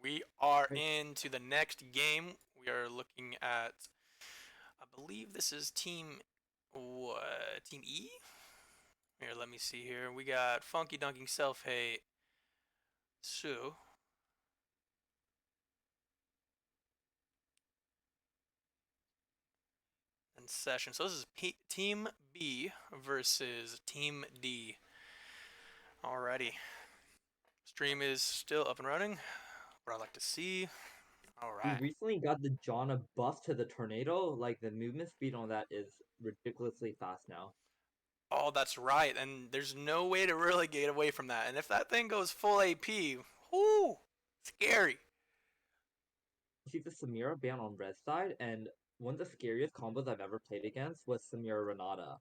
We are Right. into the next game. We are looking at, I believe this is Team E? Here, let me see here. We got Funky Dunking Self Hate, Sue, and Session. So this is Team B versus Team D. Alrighty. Stream is still up and running. What I like to see. We Alright. recently got the Jana buff to the tornado. Like the movement speed on that is ridiculously fast now. Oh, that's right. And there's no way to really get away from that. And if that thing goes full AP, whoo, scary. You see the Samira ban on red side, and one of the scariest combos I've ever played against was Samira Renata.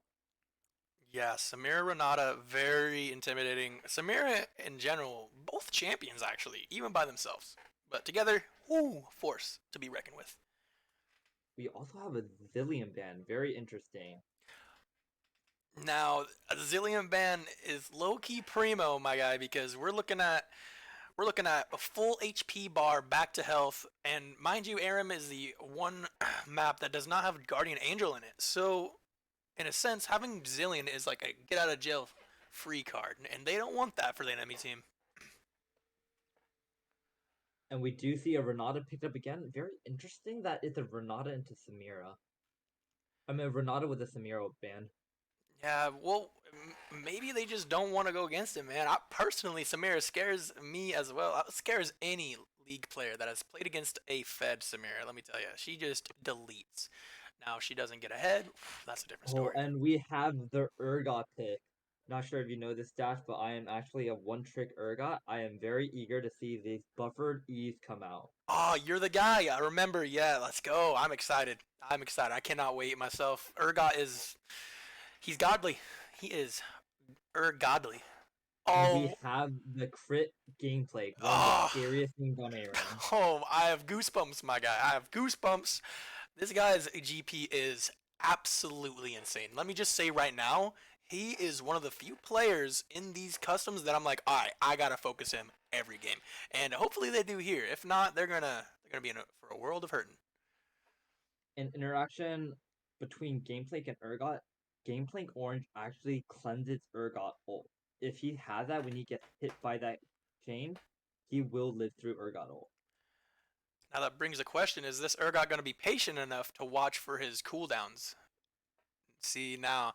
Yeah, Samira Renata, very intimidating. Samira, in general, both champions actually, even by themselves. But together, ooh, force to be reckoned with. We also have a Zillion ban, very interesting. Now, a Zillion ban is low key primo, my guy, because we're looking at a full HP bar back to health, and mind you, Aram is the one map that does not have Guardian Angel in it. So, in a sense, having Zillion is like a get out of jail free card, and they don't want that for the enemy team. And we do see a Renata picked up again. Very interesting that it's a Renata into Samira. I mean, Renata with a Samira ban. Yeah, well, maybe they just don't want to go against him, man. I personally, Samira scares me as well. It scares any league player that has played against a Fed Samira. Let me tell you, she just deletes. Now if she doesn't get ahead. That's a different Oh, story. and we have the Urgot pick. Not sure if you know this dash, but I am actually a one-trick Urgot. I am very eager to see these buffered E's come out. Oh, you're the guy. I remember. Yeah, let's go. I'm excited. I'm excited. I cannot wait myself. Urgot is. He's godly. He is godly. And we Oh, have the crit gameplay, one of the oh, scariest things on ARAM. oh, I have goosebumps, my guy. I have goosebumps. This guy's GP is absolutely insane. Let me just say right now, he is one of the few players in these customs that I'm like, all right, I gotta focus him every game, and hopefully they do here. If not, they're gonna be in for a world of hurting. An interaction between Gameplank and Urgot, Gameplank Orange actually cleanses Urgot ult. If he has that when he gets hit by that chain, he will live through Urgot ult. Now that brings the question: is this Urgot gonna be patient enough to watch for his cooldowns? See now,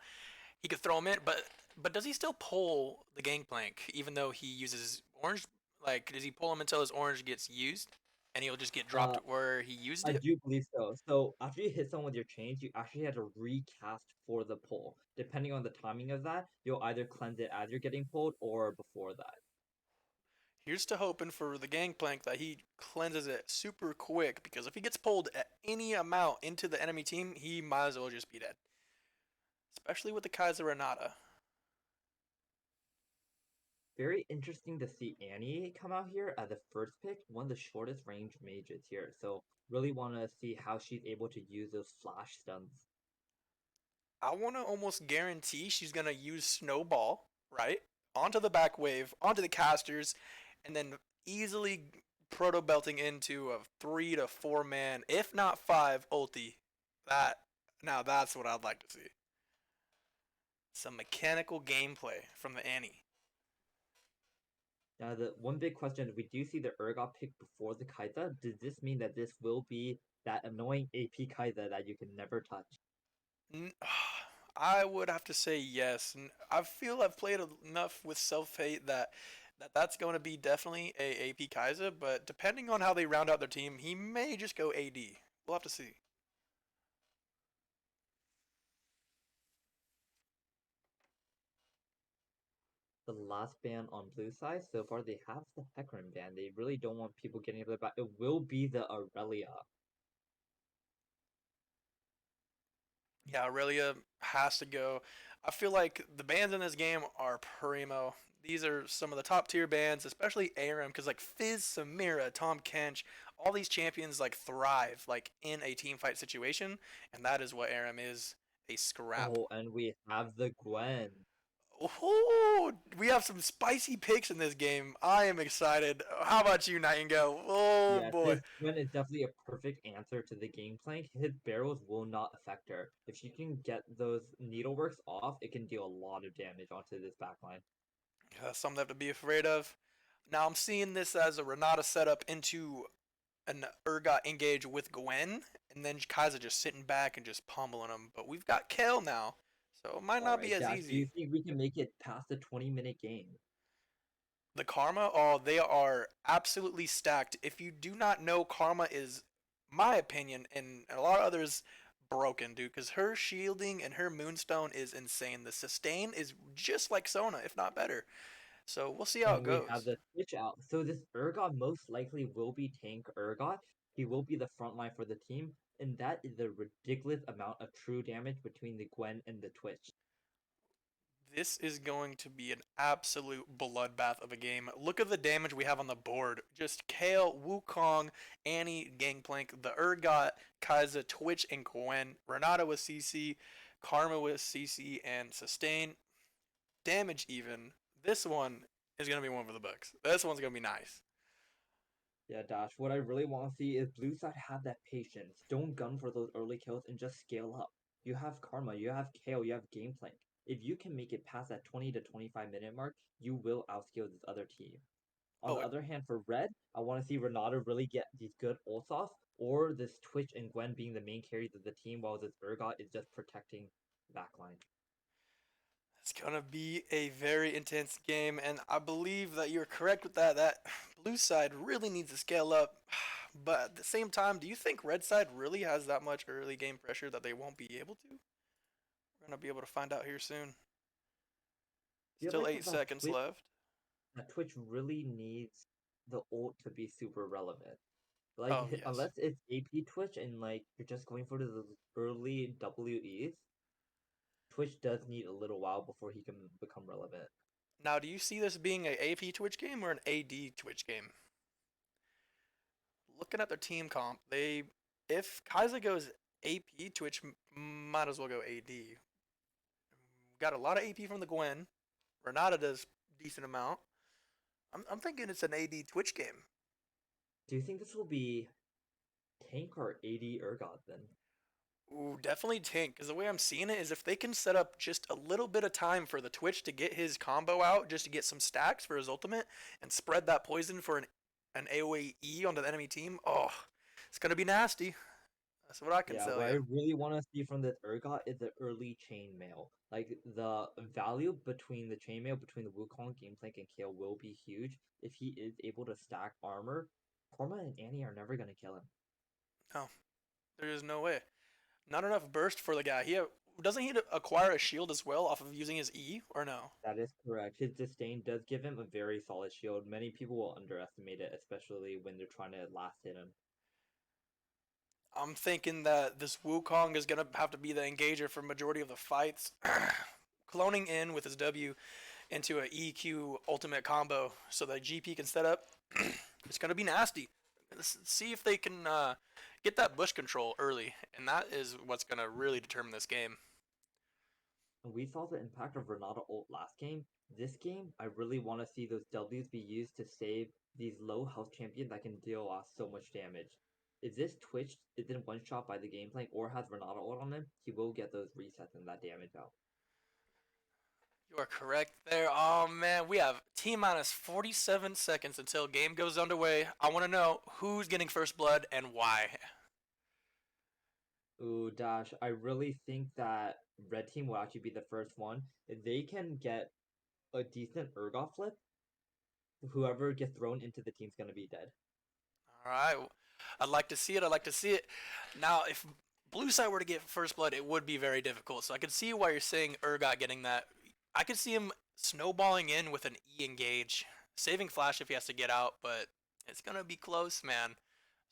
he could throw him in, but does he still pull the gangplank even though he uses orange? Like, does he pull him until his orange gets used, and he'll just get dropped Uh, where he used I it? do believe so. So after you hit someone with your chains, you actually have to recast for the pull. Depending on the timing of that, you'll either cleanse it as you're getting pulled or before that. Here's to hoping for the gangplank that he cleanses it super quick, because if he gets pulled at any amount into the enemy team, he might as well just be dead. Especially with the Kaiser Renata. Very interesting to see Annie come out here as the first pick, one of the shortest range mages here. So really want to see how she's able to use those flash stuns. I want to almost guarantee she's going to use Snowball, right? Onto the back wave, onto the casters, and then easily proto belting into a 3 to 4 man, if not five, ulti. That Now that's what I'd like to see. Some mechanical gameplay from the Annie. Now the one big question is we do see the Urgot pick before the Kai'Sa. Does this mean that this will be that annoying AP Kai'Sa that you can never touch? I would have to say yes. I feel I've played enough with self hate that's going to be definitely a AP Kaiser, but depending on how they round out their team, he may just go AD. We'll have to see. The last ban on blue side, so far they have the Hecarim ban. They really don't want people getting into the back. It will be the Aurelia. Yeah, Aurelia has to go. I feel like the bands in this game are primo. These are some of the top tier bands, especially ARAM, because like Fizz, Samira, Tom Kench, all these champions like thrive like in a team fight situation, and that is what ARAM is, a scrap. Oh, and we have the Gwen. Oh, we have some spicy picks in this game. I am excited. How about you, Nightingale? Oh Yes, boy. this Gwen is definitely a perfect answer to the game plank. His barrels will not affect her. If she can get those needleworks off, it can deal a lot of damage onto this backline. Something to have to be afraid of. Now I'm seeing this as a Renata setup into an Urgot engage with Gwen, and then Kaiser just sitting back and just pummeling him. But we've got Kale now, so it might All not be right, as Dash, do you easy. think we can make it past the 20-minute game? The Karma, oh, they are absolutely stacked. If you do not know, Karma is, my opinion, and a lot of others, broken, dude. Because her shielding and her Moonstone is insane. The sustain is just like Sona, if not better. So we'll see how it And we have goes. the switch out. So this Urgot most likely will be tank Urgot. He will be the front line for the team, and that is a ridiculous amount of true damage between the Gwen and the Twitch. This is going to be an absolute bloodbath of a game. Look at the damage we have on the board. Just Kale, Wukong, Annie, Gangplank, the Urgot, Kaiza, Twitch, and Gwen. Renata with CC, Karma with CC, and Sustain. Damage even. This one is going to be one for the books. This one's going to be nice. Yeah, Dash, what I really want to see is blue side have that patience. Don't gun for those early kills and just scale up. You have Karma, you have Kale, you have Gameplank. If you can make it past that 20 to 25-minute mark, you will outscale this other team. On the Oh, other hand, for red, I want to see Renata really get these good ults off, or this Twitch and Gwen being the main carries of the team, while this Urgot is just protecting backline. it's going to be a very intense game, and I believe that you're correct with that. That blue side really needs to scale up. But at the same time, do you think red side really has that much early game pressure that they won't be able to? We're going to be able to find out here soon. I feel Still like 8 seconds left. That Twitch really needs the ult to be super relevant. Oh, Like yes. unless it's AP Twitch and like you're just going for the early WEs, Twitch does need a little while before he can become relevant. Now, do you see this being a AP Twitch game or an AD Twitch game? Looking at their team comp, they if Kaiser goes AP, Twitch might as well go AD. Got a lot of AP from the Gwen. Renata does decent amount. I'm thinking it's an AD Twitch game. Do you think this will be tank or AD Urgot then? Ooh, definitely tank. Because the way I'm seeing it is if they can set up just a little bit of time for the Twitch to get his combo out, just to get some stacks for his ultimate, and spread that poison for an AoE onto the enemy team, oh, it's gonna be nasty. That's what I can Yeah, tell what I you. really want to see from this Urgot is the early chainmail. Like the value between the chainmail between the Wukong, Gameplank, and Kale will be huge. If he is able to stack armor, Korma and Annie are never gonna kill him. No, there is no way. Not enough burst for the guy. Doesn't he acquire a shield as well off of using his E or no? That is correct. His disdain does give him a very solid shield. Many people will underestimate it, especially when they're trying to last hit him. I'm thinking that this Wukong is gonna have to be the engager for majority of the fights. Cloning in with his W into a EQ ultimate combo so that GP can set up. It's gonna be nasty. Let's see if they can get that bush control early, and that is what's gonna really determine this game. And we saw the impact of Renata ult last game. This game, I really want to see those Ws be used to save these low health champions that can deal so much damage. If this Twitch isn't one shot by the game plan or has Renata ult on him, he will get those resets and that damage out. You are correct there. Oh man, we have T minus 47 seconds until game goes underway. I want to know who's getting first blood and why. Ooh, Dash, I really think that red team will actually be the first one. If they can get a decent Urgot flip, whoever gets thrown into the team's gonna be dead. All right, I'd like to see it. I'd like to see it. Now, if blue side were to get first blood, it would be very difficult. So I could see why you're saying Urgot getting that. I could see him snowballing in with an E engage, saving Flash if he has to get out, but it's gonna be close, man.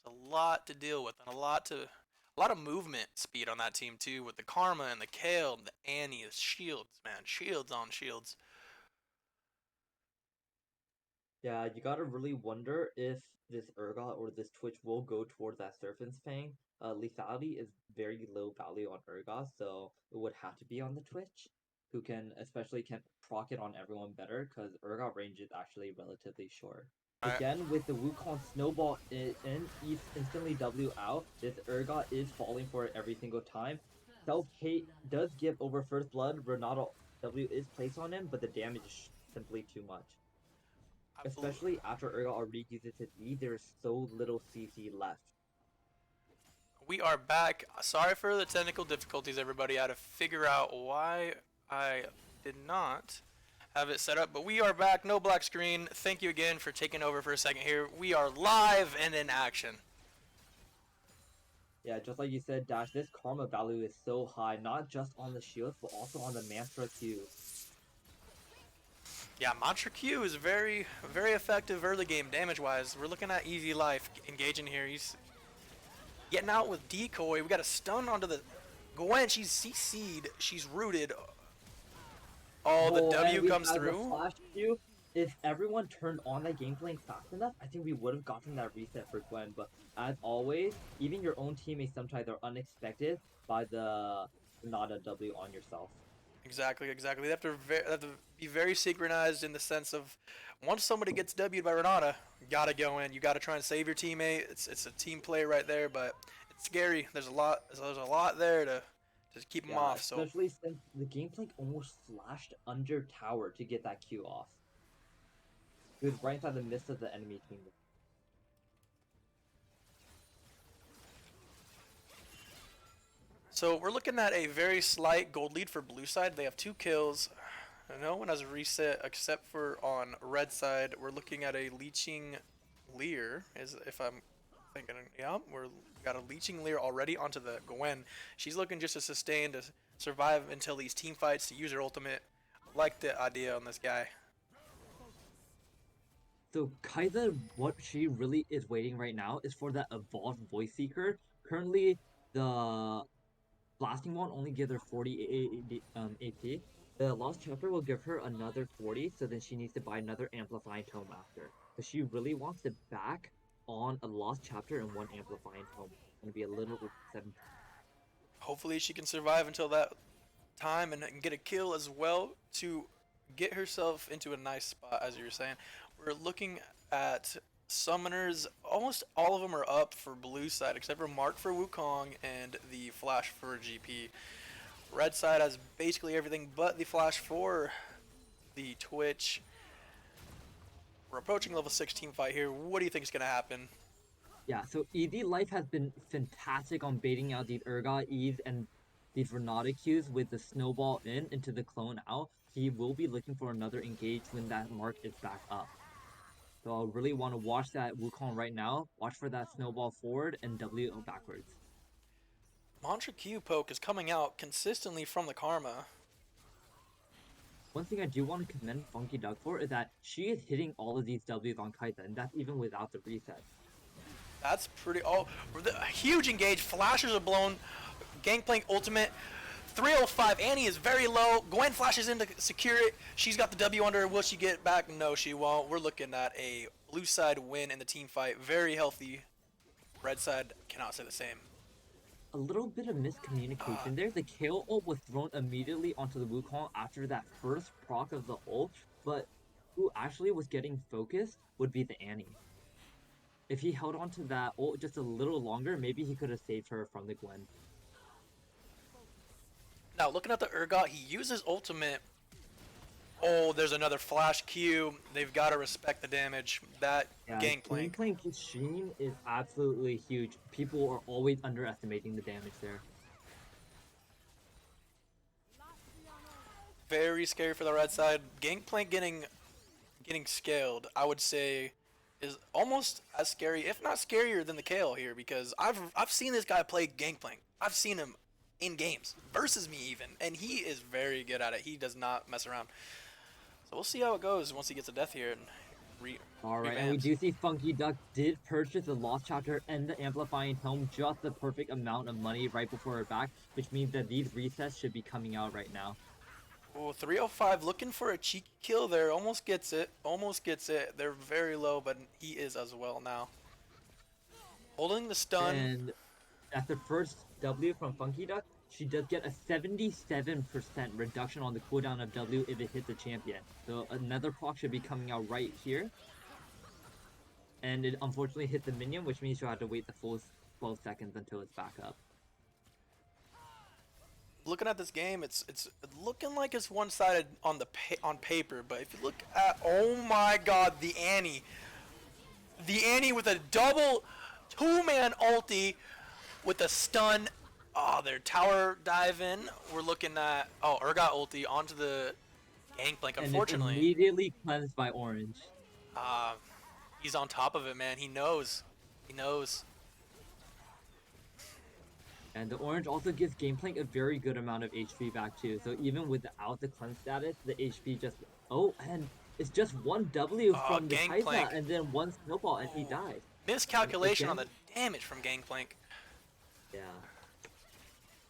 There's a lot to deal with and a lot of movement speed on that team too, with the Karma and the Kale and the Annie, the shields, man, shields on shields. Yeah, you gotta really wonder if this Urgot or this Twitch will go towards that Serpent's Fang. Lethality is very low value on Urgot, so it would have to be on the Twitch. who can especially can proc it on everyone better because Urgot range is actually relatively short. Alright. Again, with the Wukong snowball in instantly W out, this Urgot is falling for it every single time. Self hate does give over first blood. Renato W is placed on him, but the damage is simply too much. I bel Especially after Urgot already uses his E, there's so little CC left. We are back. Sorry for the technical difficulties, everybody. I had to figure out why I did not have it set up, but we are back. No black screen. Thank you again for taking over for a second here. We are live and in action. Yeah, just like you said, Dash, this karma value is so high, not just on the shields, but also on the mantra Q. Yeah, Mantra Q is very, very effective early game damage-wise. We're looking at Easy Life engaging here. He's getting out with Decoy. We got a stun onto the Gwen. She's CC'd. She's rooted. Oh, the Oh, and W we comes have the through. flash Q. If everyone turned on that game playing fast enough, I think we would have gotten that reset for Gwen. But as always, even your own teammates sometimes are unexpected by the not a W on yourself. Exactly, exactly. They have to be very synchronized in the sense of once somebody gets W'd by Renata, you gotta go in. You gotta try and save your teammate. It's a team play right there, but it's scary. There's a lot there to keep them Yeah, off. So especially since the game plank almost flashed under tower to get that Q off. It was right inside the midst of the enemy team. so we're looking at a very slight gold lead for blue side. They have 2 kills. No one has a reset except for on red side. We're looking at a leeching Lear, is if I'm thinking. Yeah, we got a leeching Lear already onto the Gwen. She's looking just to sustain, to survive until these team fights, to use her ultimate. Like the idea on this guy. So Kaiza, what she really is waiting right now is for that evolved voice seeker. Currently, the blasting one only gives her 40 AP. The lost chapter will give her another 40, so then she needs to buy another amplifying tome after. So she really wants to back on a lost chapter and one amplifying tome. It's gonna be a little 7. Hopefully she can survive until that time and get a kill as well to get herself into a nice spot, as you were saying. We're looking at summoners. Almost all of them are up for blue side, except for Mark for Wukong and the Flash for GP. Red side has basically everything but the Flash for the Twitch. We're approaching level 16 fight here. What do you think is going to happen? Yeah, so ED Life has been fantastic on baiting out these Urgot E's and these Renata Qs with the snowball in into the clone out. He will be looking for another engage when that mark is back up. So I'll really want to watch that Wukong right now. Watch for that snowball forward and W backwards. Mantra Q poke is coming out consistently from the Karma. One thing I do want to commend Funky Duck for is that she is hitting all of these W's on Kaita, and that's even without the reset. That's pretty. Oh, huge engage. Flashes are blown. Gangplank ultimate. 305. Annie is very low. Gwen flashes in to secure it. She's got the W under her. Will she get back? No, she won't. We're looking at a blue side win in the team fight. Very healthy. Red side cannot say the same. A little bit of miscommunication there. The KO ult was thrown immediately onto the Wukong after that first proc of the ult, but who actually was getting focused would be the Annie. If he held on to that ult just a little longer, maybe he could have saved her from the Gwen. Now, looking at the Urgot, he uses ultimate. Oh, there's another flash Q. They've got to respect the damage. That Yeah, Gangplank. Gangplank Sheen is absolutely huge. People are always underestimating the damage there. Very scary for the red side. Gangplank getting scaled, I would say, is almost as scary, if not scarier, than the Kale here, because I've seen this guy play Gangplank. I've seen him in games versus me even, and he is very good at it. He does not mess around. So we'll see how it goes once he gets a death here and Alright, and we revamps. do see Funky Duck did purchase the Lost Chapter and the Amplifying Tome, just the perfect amount of money right before her back, which means that these resets should be coming out right now. Oh, 305 looking for a cheeky kill there. Almost gets it. Almost gets it. They're very low, but he is as well now. Holding the stun. And that's the first W from Funky Duck. she does get a 77% reduction on the cooldown of W if it hits a champion. So another proc should be coming out right here. And it unfortunately hit the minion, which means you'll have to wait the full 12 seconds until it's back up. Looking at this game, it's looking like it's one-sided on paper, but if you look at, oh my God, the Annie with a double two-man ulti with a stun. Oh, their tower dive in. We're looking at, oh, Urgot ulti onto the gangplank. And it's Unfortunately, immediately cleansed by orange. uh, he's on top of it, man. He knows. He knows. And the orange also gives Gameplank a very good amount of HP back too. So even without the cleanse status, the HP just and it's just one W from the Gangplank. Kai'Sa and then one snowball and he dies. Miscalculation on the damage from Gangplank. Yeah.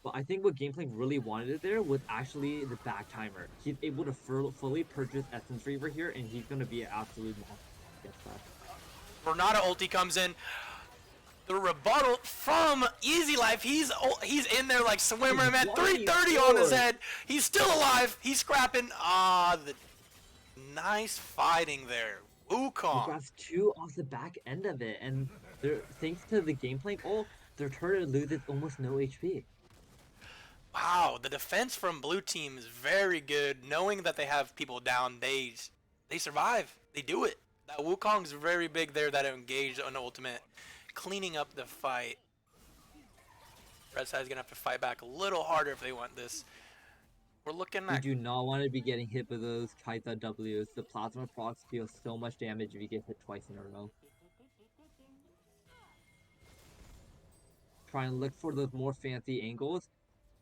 But I think what Gameplank really wanted there was actually the back timer. He's able to fully purchase Essence Reaver here, and he's gonna be an absolute monster. Gets that. Renata ulti comes in. The rebuttal from Easy Life. He's in there like swimmer, man. 330 on his head. He's still alive. He's scrapping. The nice fighting there. Wukong. He got two off the back end of it, and thanks to the Gameplank ult, their turret loses almost no HP. Wow, the defense from blue team is very good. Knowing that they have people down, they survive. They do it. That Wukong's very big there. That engaged on ultimate, cleaning up the fight. Red Side's gonna have to fight back a little harder if they want this. We're looking at. You do not want to be getting hit with those Kai'Sa Ws. The plasma procs deal so much damage if you get hit twice in a row. Try and look for those more fancy angles.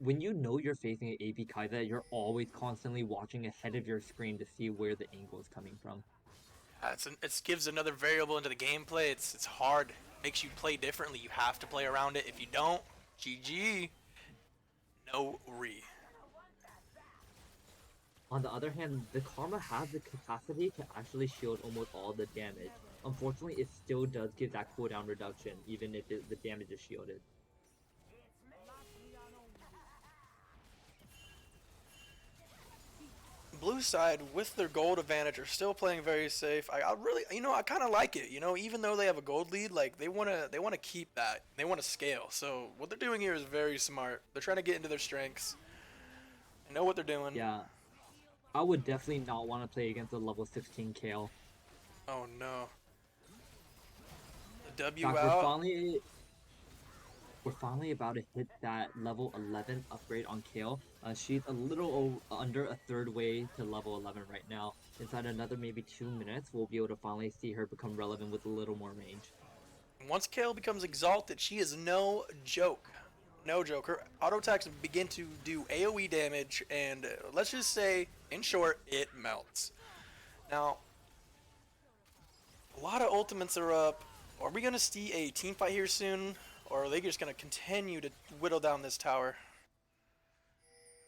When you know you're facing an AP Kai'Sa, you're always constantly watching ahead of your screen to see where the angle is coming from. It gives another variable into the gameplay. It's hard. Makes you play differently. You have to play around it. If you don't, GG. No re. On the other hand, the Karma has the capacity to actually shield almost all the damage. Unfortunately, it still does give that cooldown reduction, even if the damage is shielded. Blue side, with their gold advantage, are still playing very safe. I really, I kind of like it. Even though they have a gold lead, like they wanna keep that. They wanna scale. So what they're doing here is very smart. They're trying to get into their strengths. They know what they're doing. Yeah, I would definitely not want to play against a level 16 Kale. Oh no. The W Fact, out. We're finally about to hit that level 11 upgrade on Kale. She's a little under a third way to level 11 right now. Inside another maybe 2 minutes, we'll be able to finally see her become relevant with a little more range. Once Kale becomes exalted, she is no joke. No joke. Her auto attacks begin to do AoE damage, and let's just say, in short, it melts. Now, a lot of ultimates are up. Are we going to see a team fight here soon? Or are they just going to continue to whittle down this tower?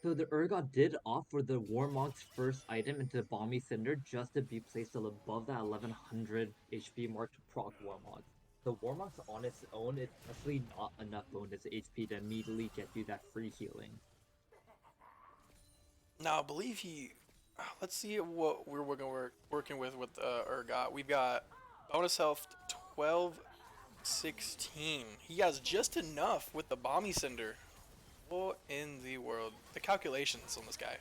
So the Urgot did offer the Warmonk's first item into the Balmy Cinder just to be placed above that 1100 HP mark to proc Warmonk. The Warmonk's on its own is actually not enough bonus HP to immediately get you that free healing. Now, I believe let's see what we're working with Urgot. We've got bonus health 12, 16. He has just enough with the Balmy Cinder. What in the world? The calculations on this guy.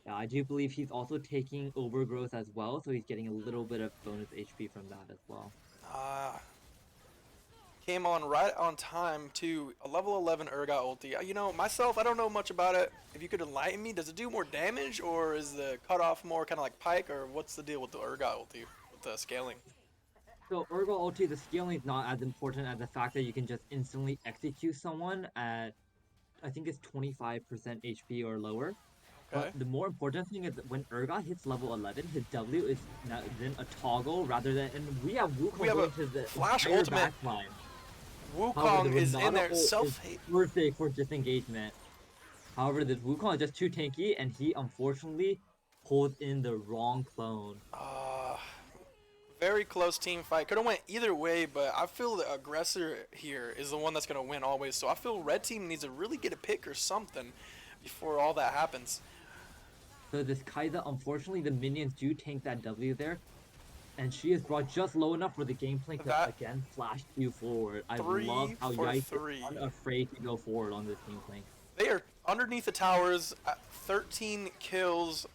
Yeah, I do believe he's also taking Overgrowth as well, so he's getting a little bit of bonus HP from that as well. Came on right on time to a level 11 Urgot ulti. Myself, I don't know much about it. If you could enlighten me, does it do more damage, or is the cutoff more kind of like Pike, or what's the deal with the Urgot ulti, with the scaling? So Urgot ulti, the scaling is not as important as the fact that you can just instantly execute someone at, I think it's 25% HP or lower. Okay. But the more important thing is that when Urgot hits level 11, his W is now then a toggle rather than, and we have Wukong going to the flash entire ultimate. backline. Wukong is in there, self-hate. Perfect for disengagement. However, this Wukong is just too tanky, and he unfortunately pulled in the wrong clone. Very close team fight. Could have went either way, but I feel the aggressor here is the one that's going to win always. So I feel red team needs to really get a pick or something before all that happens. So this Kai'Sa, unfortunately, the minions do tank that W there, and she is brought just low enough for the Gangplank to That again flash you forward. I love three how for Yike is three. unafraid to go forward on this Gangplank. They are underneath the towers at 13 kills.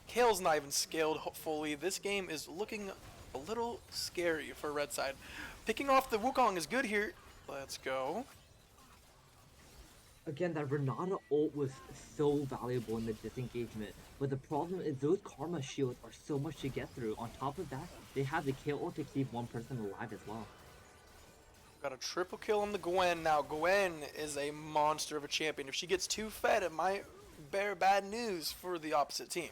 Kale's not even scaled fully. This game is looking a little scary for red side. Picking off the Wukong is good here. Let's go. Again, that Renata ult was so valuable in the disengagement, but the problem is those Karma shields are so much to get through. On top of that, they have the kill ult to keep one person alive as well. Got a triple kill on the Gwen. Now, Gwen is a monster of a champion. If she gets too fed, it might bear bad news for the opposite team.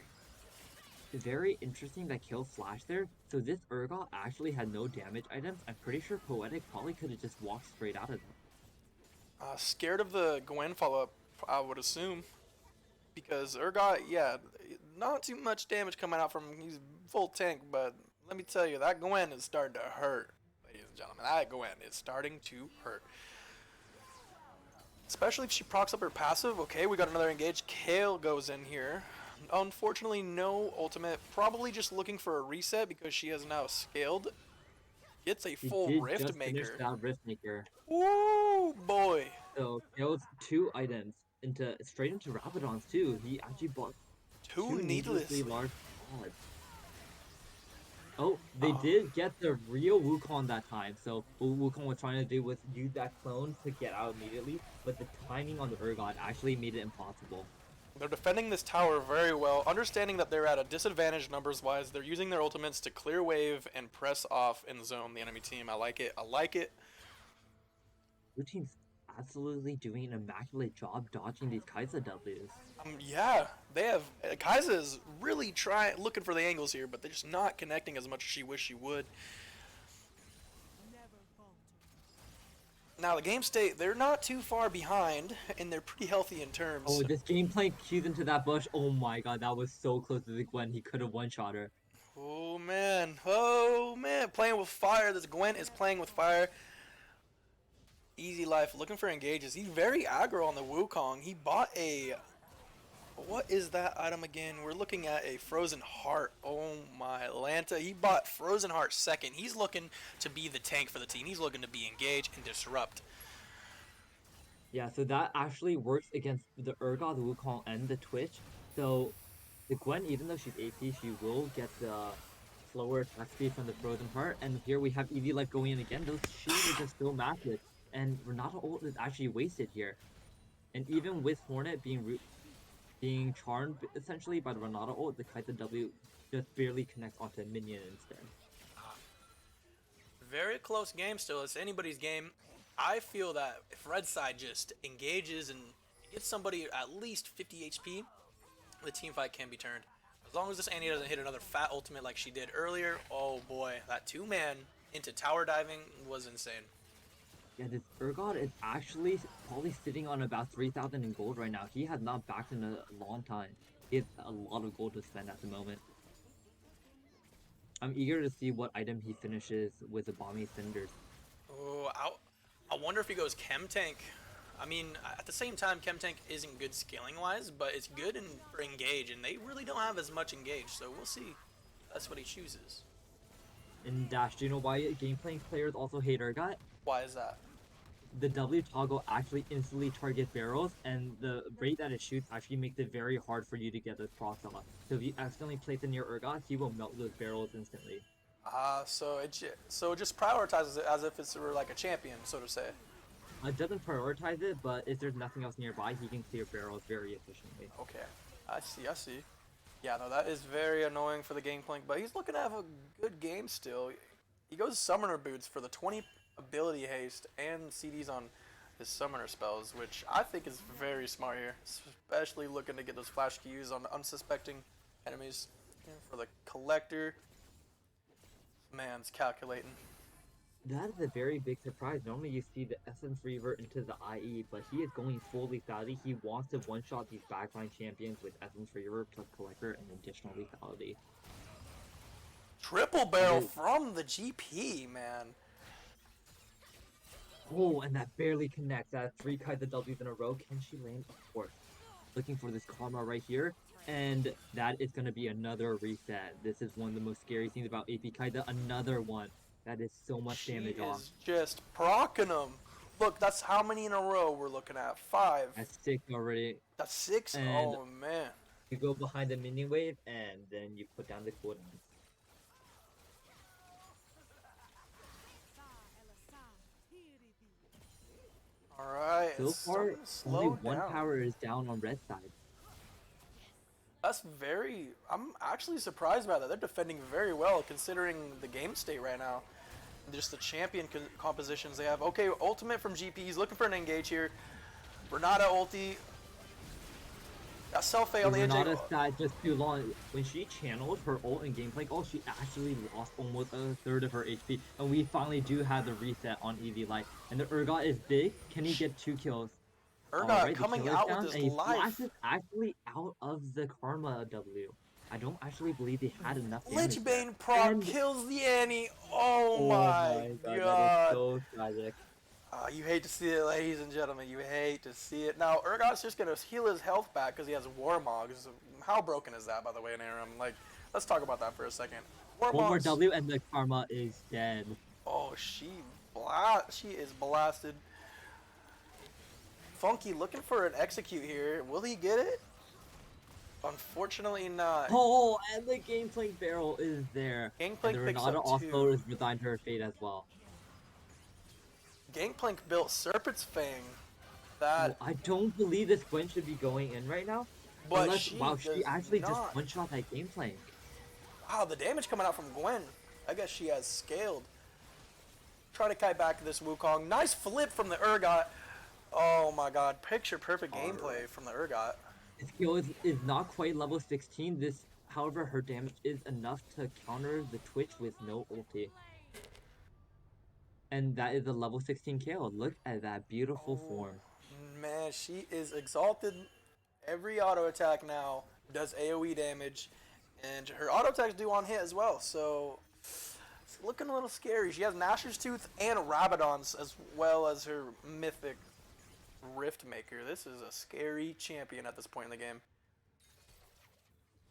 Very interesting that kill flash there. So this Urgot actually had no damage items. I'm pretty sure Poetic probably could have just walked straight out of them. Scared of the Gwen follow-up, I would assume. Because Urgot, yeah, not too much damage coming out from him. He's full tank, but let me tell you, that Gwen is starting to hurt, ladies and gentlemen. That Gwen is starting to hurt. Especially if she procs up her passive. Okay, we got another engage. Kale goes in here. Unfortunately, no ultimate. Probably just looking for a reset because she has now scaled. Gets a He full did Rift just finish Maker. that Rift Maker. Ooh, boy. So kills 2 items into straight into Rabadons too. He actually bought Too two needlessly needlessly. large pods. Oh, they Oh, did get the real Wukong that time. So what Wukong was trying to do was use that clone to get out immediately, but the timing on the Urgot actually made it impossible. they're defending this tower very well, understanding that they're at a disadvantage numbers-wise. They're using their ultimates to clear wave and press off and zone the enemy team. I like it. I like it. Blue team's absolutely doing an immaculate job dodging these Kai'Sa Ws. Yeah, they have. Kai'Sa is really looking for the angles here, but they're just not connecting as much as she wished she would. Now the game state, they're not too far behind, and they're pretty healthy in Oh, terms. this gameplay cues into that bush. Oh my god, that was so close to the Gwen. He could have one-shot her. Oh man, playing with fire. This Gwen is playing with fire. Easy life, looking for engages. He's very aggro on the Wukong. He bought a, what is that item again? We're looking at a Frozen Heart. Oh my Lanta. He bought Frozen Heart second. He's looking to be the tank for the team. He's looking to be engaged and disrupt. Yeah, so that actually works against the Urgot, the Wukong, and the Twitch. So the Gwen, even though she's AP, she will get the slower attack speed from the Frozen Heart. And here we have Easy Life going in again. Those shields are just so massive. And Renata ult is actually wasted here. And even with Hornet being charmed essentially by the Renata ult, the Kaita W just barely connects onto a minion instead. Very close game still. It's anybody's game. I feel that if Red Side just engages and gets somebody at least 50 HP, the team fight can be turned. As long as this Annie doesn't hit another fat ultimate like she did earlier, oh boy, that 2-man into tower diving was insane. Yeah, this Urgot is actually probably sitting on about 3,000 in gold right now. He has not backed in a long time. He has a lot of gold to spend at the moment. I'm eager to see what item he finishes with the Bomby Cinders. Oh, I wonder if he goes Chem Tank. I mean, at the same time, Chem Tank isn't good scaling wise, but it's good for engage, and they really don't have as much engage, so we'll see. That's what he chooses. In Dash, do you know why game playing players also hate Urgot? Why is that? The W toggle actually instantly targets barrels, and the rate that it shoots actually makes it very hard for you to get this cross off. So if you accidentally place it near Urgot, he will melt those barrels instantly. So it just prioritizes it as if it's like a champion, so to say. It doesn't prioritize it, but if there's nothing else nearby, he can clear barrels very efficiently. Okay, I see, I see. Yeah, no, that is very annoying for the Gangplank, but he's looking to have a good game still. He goes Summoner Boots for the 20 ability haste and CDs on his Summoner spells, which I think is very smart here, especially looking to get those flash Qs on unsuspecting enemies. For the Collector, man's calculating. That is a very big surprise. Normally you see the Essence Reaver into the IE, but he is going full lethality. He wants to one-shot these backline champions with Essence Reaver plus Collector and additional lethality. Triple And barrel from the GP, man. and that barely connects. That 3 Kai'Sa W's in a row. Can she land? Of course. Looking for this karma right here. And that is going to be another reset. This is one of the most scary things about AP Kai'Sa. Another one. That is so much She damage off. is just procking them. Look, that's how many in a row we're looking at? 5. That's 6 already. That's 6? And Oh, man. you go behind the minion wave, and then you put down the cooldowns. Alright, So it's far, starting to only slow one down. tower is down on red side. That's very... I'm actually surprised by that. They're defending very well considering the game state right now. Just the champion compositions they have. Okay, ultimate from GP. He's looking for an engage here. Renata ulti. Got Selfie on the edge. Renata sat just too long. When she channeled her ult in gameplay, she actually lost almost a third of her HP. And we finally do have the reset on EV Light. And the Urgot is big. Can he get 2 kills? Urgot Alright, the coming kill is out down, with and his he life. flashes actually out of the Karma W. I don't actually believe they had enough damage. Lichbane proc kills the Annie. Oh my god, that is god. so tragic. You hate to see it, ladies and gentlemen. You hate to see it. Now, Urgot's just going to heal his health back because he has Warmogs. How broken is that, by the way, in Aram? Like, let's talk about that for a second. One more W and the Karma is dead. Oh, she is blasted. Funky looking for an execute here. Will he get it? Unfortunately not. Oh, and the Gangplank barrel is there. Gangplank and the picks Renata up also 2. is resigned to her fate as well. Gangplank built Serpent's Fang. That. I don't believe this Gwen should be going in right now. But Unless, she wow, she actually not. just one-shot that Gangplank. Wow, the damage coming out from Gwen. I guess she has scaled. Try to kite back this Wukong. Nice flip from the Urgot. Oh my god, picture perfect gameplay from the Urgot. His skill is not quite level 16. This, however, her damage is enough to counter the Twitch with no ulti. And that is a level 16 KO. Look at that beautiful form. Man, she is exalted. Every auto attack now does AoE damage, and her auto attacks do on hit as well. So it's looking a little scary. She has Gnasher's Tooth and Rabadons as well as her mythic Rift Maker. This is a scary champion at this point in the game.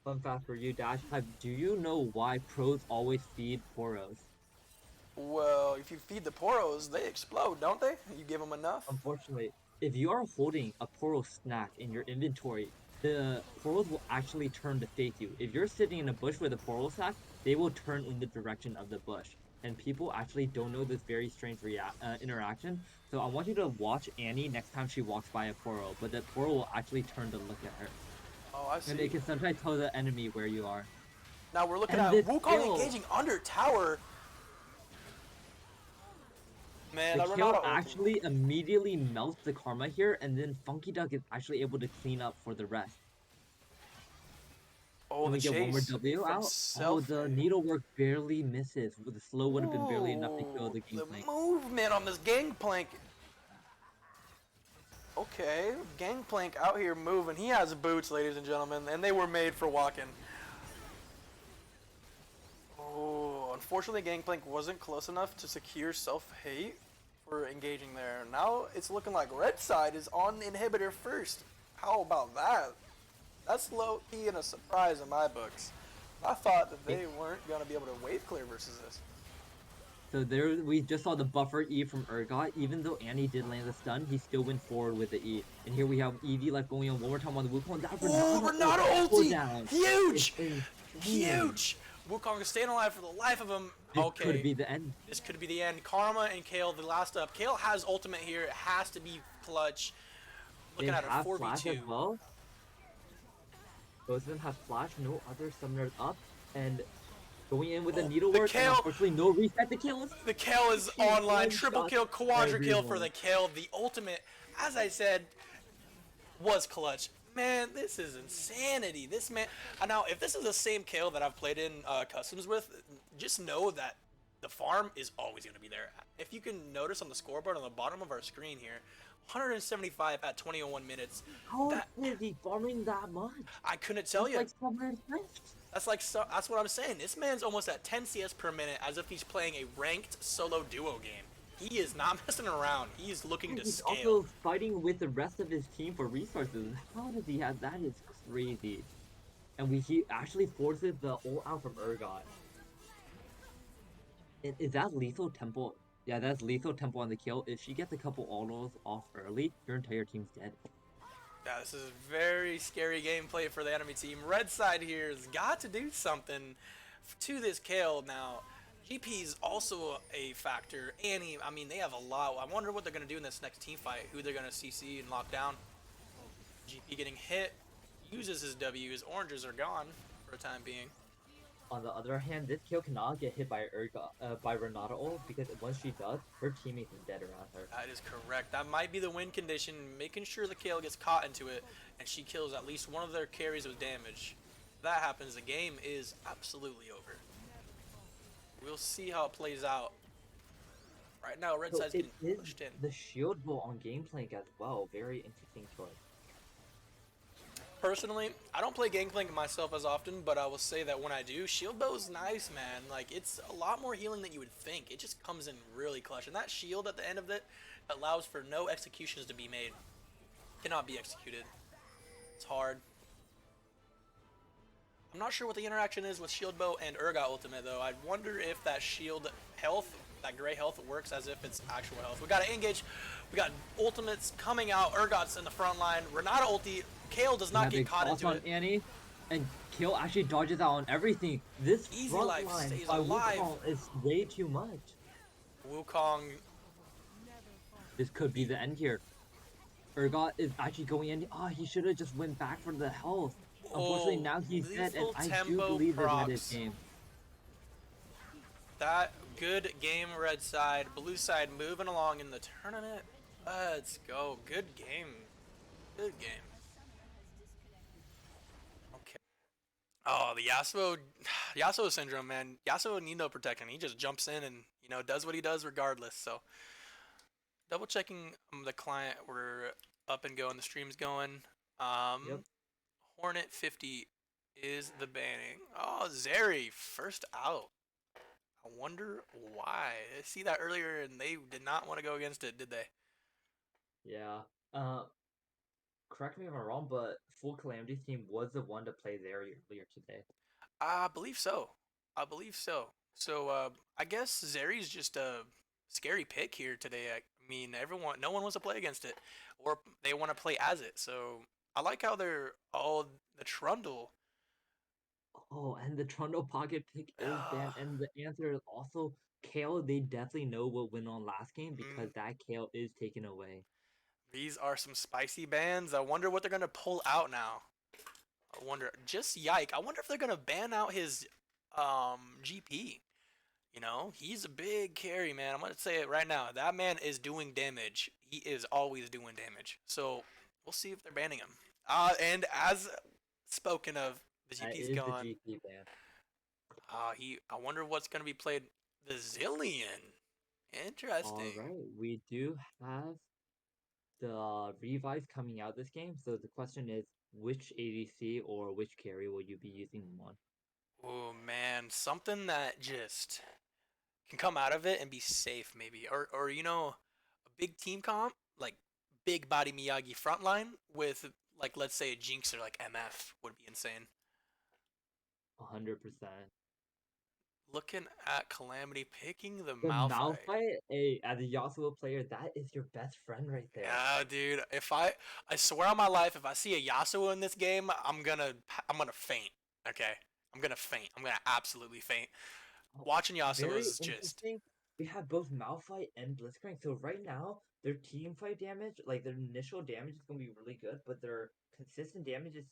Fun fact for you, Dash Type. Do you know why pros always feed Poros? Well, if you feed the Poros, they explode, don't they? You give them enough. Unfortunately, if you are holding a Poro snack in your inventory, the Poros will actually turn to face you. If you're sitting in a bush with a Poro snack, they will turn in the direction of the bush. And people actually don't know this very strange interaction. So I want you to watch Annie next time she walks by a Poro, but the Poro will actually turn to look at her. Oh, I see. And they can sometimes tell the enemy where you are. Now we're looking And at this Wukong kill. engaging under tower. Man, The that kill Renata actually immediately melts the Karma here, and then Funky Duck is actually able to clean up for the rest. Oh, Can the we get one more chase W from out? Oh, the Selfie. needlework barely misses. The slow would have been barely enough to kill the Ooh, Gangplank. movement on this Gangplank. Okay, Gangplank out here moving. He has boots, ladies and gentlemen, and they were made for walking. Oh, unfortunately, Gangplank wasn't close enough to secure self-hate for engaging there. Now it's looking like red side is on inhibitor first. How about that? That's low-key and a surprise in my books. I thought that they weren't going to be able to wave clear versus this. So there, we just saw the buffer E from Urgot. Even though Annie did land the stun, he still went forward with the E. And here we have EV left going on one more time on the Wukong. That Renata ulti! Down. Huge! Huge! Wukong is staying alive for the life of him. This Okay. could be the end. This could be the end. Karma and Kale, the last up. Kale has ultimate here. It has to be clutch. Looking They at a have flash 4v2. as well. Both of them have flash, no other summoners up, and going in with the needlework. Kale- And unfortunately, no reset. The kill is The Kale is online. Triple kill, quadra kill for everyone. the Kale. The ultimate, as I said, was clutch. Man, this is insanity. This man. Now, if this is the same Kale that I've played in customs with, just know that the farm is always going to be there. If you can notice on the scoreboard on the bottom of our screen here, 175 at 21 minutes. How That- is he farming that much? I couldn't tell It's you. like summoner's rift. That's like that's what I'm saying. This man's almost at 10 CS per minute, as if he's playing a ranked solo duo game. He is not messing around. He is looking And to he's scale. also fighting with the rest of his team for resources. How does he have that? Is crazy. And he actually forces the ult out from Urgot. Is that lethal tempo? Yeah, that's lethal tempo on the kill. If she gets a couple autos off early, your entire team's dead. Yeah, this is very scary gameplay for the enemy team. Red side here has got to do something to this kill now. GP is also a factor. Annie, I mean, they have a lot. I wonder what they're going to do in this next team fight. Who they're going to CC and lock down. GP getting hit. Uses his W. His oranges are gone for a time being. On the other hand, this kill cannot get hit by by Renata ult because once she does, her teammates is dead around her. That is correct. That might be the win condition, making sure the KO gets caught into it, and she kills at least one of their carries with damage. If that happens, the game is absolutely over. We'll see how it plays out. Right now, Red So Side's it getting is pushed in. the shield bow on Gameplank as well. Very interesting choice. Personally, I don't play Gangplank myself as often, but I will say that when I do, Shield Bow is nice, man. Like, it's a lot more healing than you would think. It just comes in really clutch. And that shield at the end of it allows for no executions to be made. Cannot be executed. It's hard. I'm not sure what the interaction is with Shield Bow and Urgot Ultimate, though. I wonder if that shield health, that gray health, works as if it's actual health. We got to engage. We got ultimates coming out. Urgot's in the front line. Renata ulti. Kale does We not have get a caught cross into on it. Annie, and Kill actually dodges out on everything. This Easy front Life line stays by alive. Wukong is way too much. Wukong. This could be the end here. Urgot is actually going in. Ah, he should have just went back for the health. Unfortunately, Oh, now he's dead, and lethal I do tempo believe this is procs. game. That good game, red side. Blue side moving along in the tournament. Let's go. Good game. Good game. Okay. Oh, the Yasuo syndrome, man. Yasuo need no protection. He just jumps in and does what he does regardless. So double checking the client. We're up and going. The stream's going. Yep. Hornet 50 is the banning. Oh, Zeri first out. I wonder why. I see that earlier, and they did not want to go against it, did they? Yeah. Uh, Correct me if I'm wrong, but Full Calamity's team was the one to play there earlier today. I believe so. I believe so. So I guess Zeri's just a scary pick here today. I mean, no one wants to play against it, or they want to play as it. So I like how they're all the Trundle. Oh, and the Trundle pocket pick is banned, and the answer is also Kale. They definitely know what went on last game Mm, because that Kale is taken away. these are some spicy bands. I wonder what they're gonna pull out now. I wonder. Just yike. I wonder if they're gonna ban out his GP. He's a big carry, man. I'm gonna say it right now. That man is doing damage. He is always doing damage. So we'll see if they're banning him. And as spoken of, the That GP's is the gone. GP ban. I wonder what's gonna be played. The Zillion. All Interesting. right, we do have the revives coming out this game. So the question is, which ADC or which carry will you be using them on? Oh man, something that just can come out of it and be safe, maybe, or a big team comp like big body Miyagi frontline with like let's say a Jinx or like MF would be insane. 100%. Looking at Calamity picking the The Malphite. Malphite, as a Yasuo player, that is your best friend right there. Yeah, dude. If I swear on my life, if I see a Yasuo in this game, I'm gonna faint. Okay, I'm gonna faint. I'm gonna absolutely faint. Oh, Watching Yasuo very is just interesting. We have both Malphite and Blitzcrank. So right now, their team fight damage, like their initial damage is gonna be really good, but their consistent damage is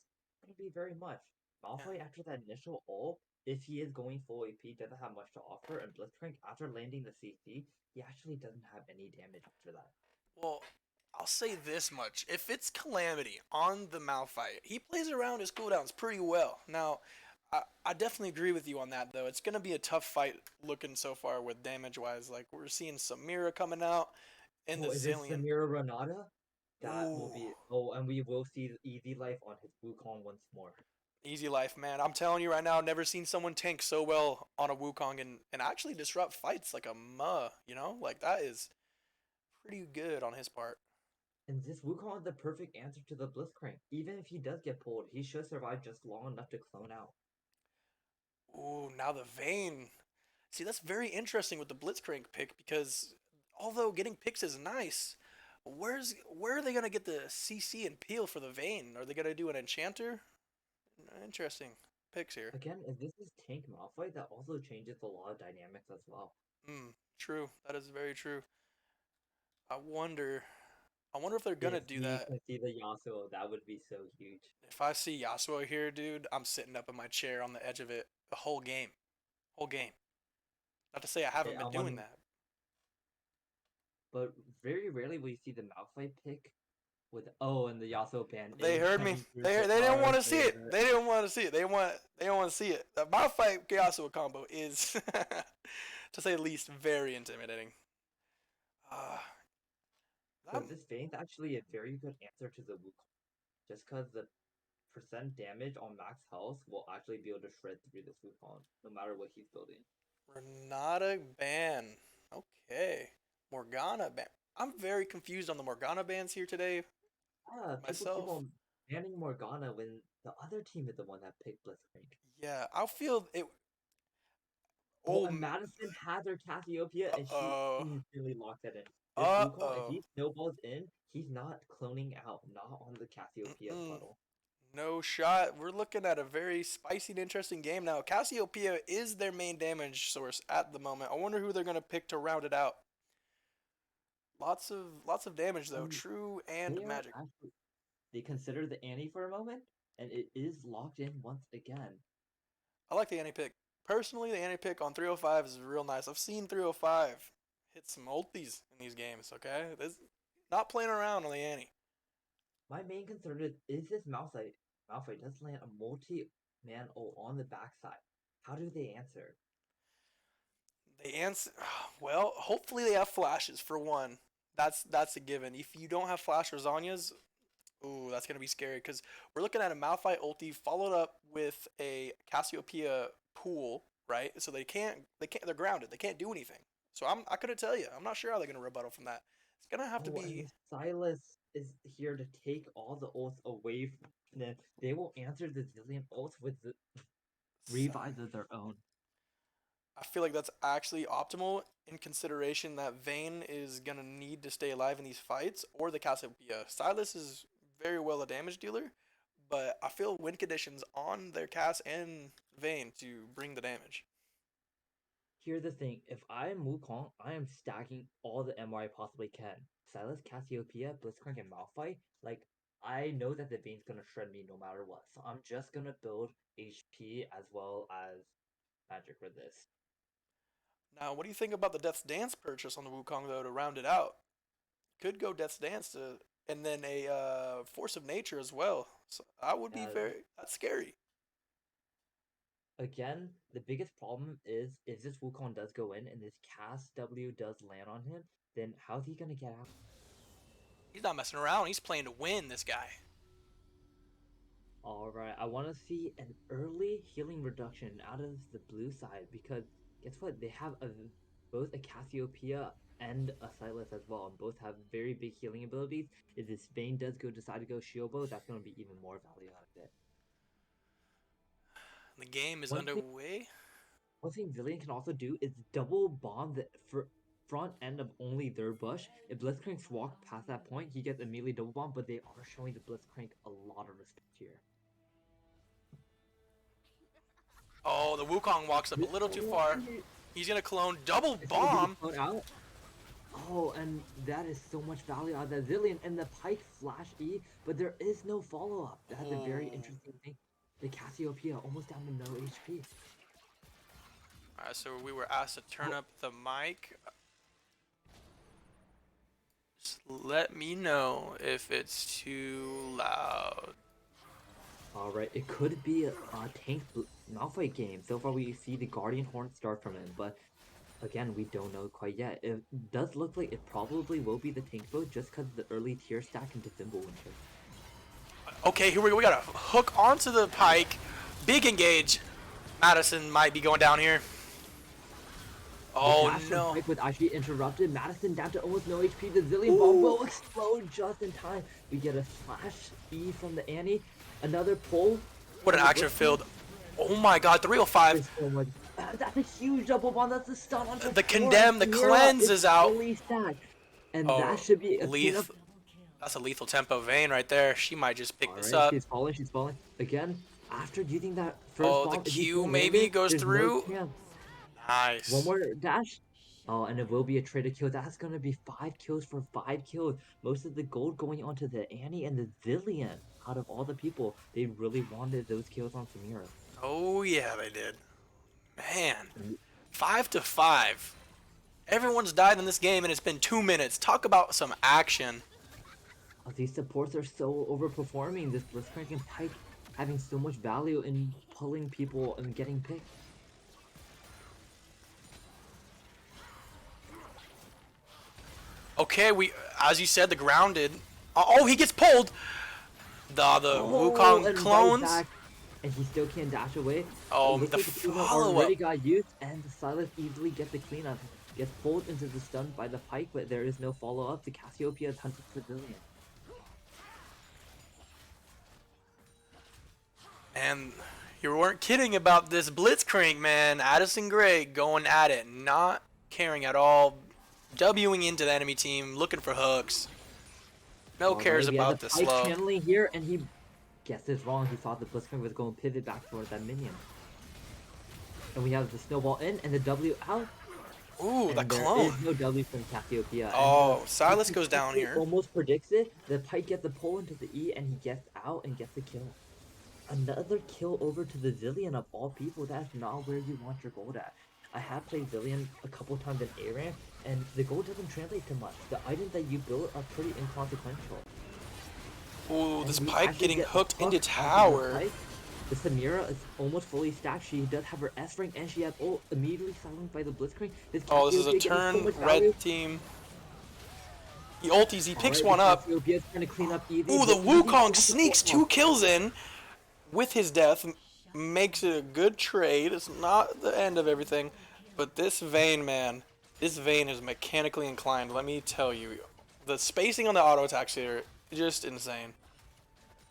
gonna be very much. yeah. Malphite after that initial ult, if he is going full AP, doesn't have much to offer, and Blitzcrank after landing the CC, he actually doesn't have any damage after that. Well, I'll say this much. If it's Calamity on the Malphite, he plays around his cooldowns pretty well. Now, I definitely agree with you on that, though. It's going to be a tough fight looking so far with damage-wise. Like, we're seeing Samira coming out and the Oh, is it Zillion. Samira Renata? That will Ooh. be. Oh, and we will see Easy Life on his Wukong once more. Easy life, man. I'm telling you right now, I've never seen someone tank so well on a Wukong and actually disrupt fights like a muh, you know? Like that is pretty good on his part. And this Wukong is the perfect answer to the Blitzcrank. Even if he does get pulled, he should survive just long enough to clone out. Ooh, now the Vayne. See, that's very interesting with the Blitzcrank pick because although getting picks is nice, where are they gonna get the CC and peel for the Vayne? Are they gonna do an Enchanter? Interesting picks here. Again, if this is Tank Malphite, that also changes a lot of dynamics as well. True. That is very true. I wonder. I wonder if they're gonna If do we that. can see the Yasuo, that would be so huge. If I see Yasuo here, dude, I'm sitting up in my chair on the edge of it the whole game. Whole game. Not to say I haven't been I'm doing on, that. but very rarely will you see the Malphite pick with and the Yasuo ban They is heard me. coming through They for they didn't our want to see it. favor. They didn't want to see it. They don't want to see it. The Malphite Yasuo combo is, to say the least, very intimidating. Uh, that But this Vayne's actually a very good answer to the Wukong, just because the percent damage on max health will actually be able to shred through this Wukong, no matter what he's building. Renata ban. Okay. Morgana ban. I'm very confused on the Morgana bans here today People keep myself. on banning Morgana when the other team is the one that picked Blitzcrank. Yeah, I feel it. Oh, Oh, and Madison has her Cassiopeia, uh and she oh. instantly locked it in. This Uh Wukong, if oh. he snowballs in, he's not cloning out, not on the Cassiopeia Mm-mm. puddle. No shot. We're looking at a very spicy and interesting game now. Cassiopeia is their main damage source at the moment. I wonder who they're gonna pick to round it out. Lots of damage though. And True and they are magic. actually, they consider the Annie for a moment, and it is locked in once again. I like the anti pick. Personally, the anti pick on 305 is real nice. I've seen 305 hit some ulties in these games. Okay, this not playing around on the anti. My main concern is this Malphite does land a multi-man ult on the backside. How do they answer? They answer well. Hopefully they have flashes for one. That's a given. If you don't have flash or Zanyas, ooh, that's gonna be scary because we're looking at a Malphite ulti followed up with a Cassiopeia pool, right? So they're grounded. They can't do anything. So I couldn't tell you. I'm not sure how they're gonna rebuttal from that. It's gonna have to Oh, and be the Silas is here to take all the ults away from them. They will answer the Zillion ults with the revives of their own. I feel like that's actually optimal in consideration that Vayne is gonna need to stay alive in these fights, or the Cassiopeia. Silas is very well a damage dealer, but I feel win conditions on their Cass and Vayne to bring the damage. Here's the thing: if I am Wukong, I am stacking all the MR I possibly can. Silas, Cassiopeia, Blitzcrank, and Malphite. Like I know that the Vayne's gonna shred me no matter what, so I'm just gonna build HP as well as magic for this. Now, what do you think about the Death's Dance purchase on the Wukong though to round it out? Could go Death's Dance to, and then a Force of Nature as well. So that would be Uh, very that's scary. Again, the biggest problem is if this Wukong does go in and this cast W does land on him, then how's he gonna get out? He's not messing around. He's playing to win. This guy. Alright, I want to see an early healing reduction out of the blue side because guess what? They have both a Cassiopeia and a Silas as well, and both have very big healing abilities. If this Vayne does decide to go shield bow, that's gonna be even more value out of it. The game is One thing underway. One thing Zillion can also do is double bomb the front end of only their bush. If Blitzcranks walk past that point, he gets immediately double bomb, but they are showing the Blitzcrank a lot of respect here. Oh, the Wukong walks up a little too far. He's gonna clone double Is he gonna bomb. float out? Oh, and that is so much value out of that Zillion and the Pike flash E, but there is no follow up. That's a very Oh. interesting thing. The Cassiopeia almost down to no HP. Alright, so we were asked to turn up the mic. Just let me know if it's too loud. Alright, it could be a tank Malphite game. So far we see the Guardian Horn start from him, but again, we don't know quite yet. It does look like it probably will be the tank build just because the early tier stack into Thimblewind. Okay, here we go. We got a hook onto the pike. Big engage. Madison might be going down here. The Oh dash from no. Pike was actually interrupted. Madison down to almost no HP. The Zillion Bomb Ooh. will explode just in time. We get a slash E from the Annie. Another pull What an from the action Blitzcrank. filled. Oh my god, 305. There's so much. That's a huge double bomb. That's a stun onto The 4. And condemn, the Samira cleanse is is out. fully stacked. And that Oh, should be a cleanup. lethal. That's a lethal tempo vein right there. She might just pick this Alright, up. she's falling. She's falling. Again, after using that first Oh, the bomb, if you Q don't land maybe it, goes there's no through. chance. One Nice. more dash. Oh, and it will be a traded kill. That's gonna be 5 kills for 5 kills. Most of the gold going onto the Annie and the Zillion. Out of all the people, they really wanted those kills on Samira. Oh yeah, they did. Man, And 5-5. Everyone's died in this game, and it's been 2 minutes. Talk about some action. these supports are so overperforming. This Blitzcrank and Pike having so much value in pulling people and getting picked. Okay, as you said, the grounded. Oh, he gets pulled. The Oh, Wukong and right clones. back, and he still can't dash away. Oh, It looks the like the cleanup follow already up. got used, and the Silas easily gets the cleanup. Gets pulled into the stun by the Pike, but there is no follow-up. The Cassiopeia is hunted civilian. And you weren't kidding about this Blitzcrank, man. Addison Gray going at it, not caring at all. Wing into the enemy team, looking for hooks. No cares Alright, we have about the the Pike slow. channeling here, and he guesses wrong. He thought the Blitzcrank was going to pivot back towards that minion. And we have the snowball in, and the W out. Ooh, the And there clone. is no W from Cassiopeia. Oh, And Silas he goes down here. almost predicts it. The Pike gets the pull into the E, and he gets out and gets the kill. Another kill over to the Zillion of all people. That's not where you want your gold at. I have played Zillion a couple times in A rank, and the gold doesn't translate to much. The items that you build are pretty inconsequential. Ooh, And this we Pike actually getting get hooked into onto the tower. Pike. The Samira is almost fully stacked. She does have her S rank, and she has ult immediately silenced by the Blitzcrank. Oh, this is a Cassiopeia getting so turn. much value. Red team. He ulties. He picks Alright, one the up. Cassiopeia is trying to clean up easy. Ooh, the but easy Wukong drops the sneaks ult. 2 kills in with his death. Makes it a good trade. It's not the end of everything. But this Vayne, man. This Vayne is mechanically inclined. Let me tell you. The spacing on the auto attacks here, just insane.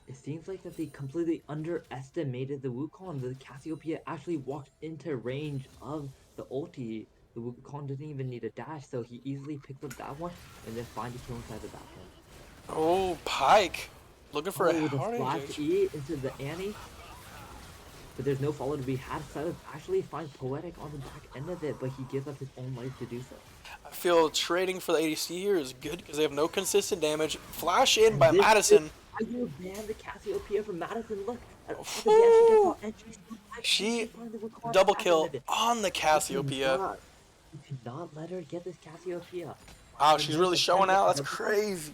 It seems like that they completely underestimated the Wukong. The Cassiopeia actually walked into range of the ulti. The Wukong didn't even need a dash, so he easily picked up that one and then finds the kill inside the bathroom. Oh, Pike. Looking for a Oh, the hard flash engage. E into the Annie. But there's no follow to be had. Silas actually finds Poetic on the back end of it, but he gives up his own life to do so. I feel trading for the ADC here is good because they have no consistent damage. Flash in And by this Madison. is how you ban the Cassiopeia from Madison. Look at all the Ooh. damage she gets out, and She finds the Wukong double back kill end of it. on the Cassiopeia. You cannot let her get this Cassiopeia. Wow, The she's man really is showing trying to out. get That's the crazy.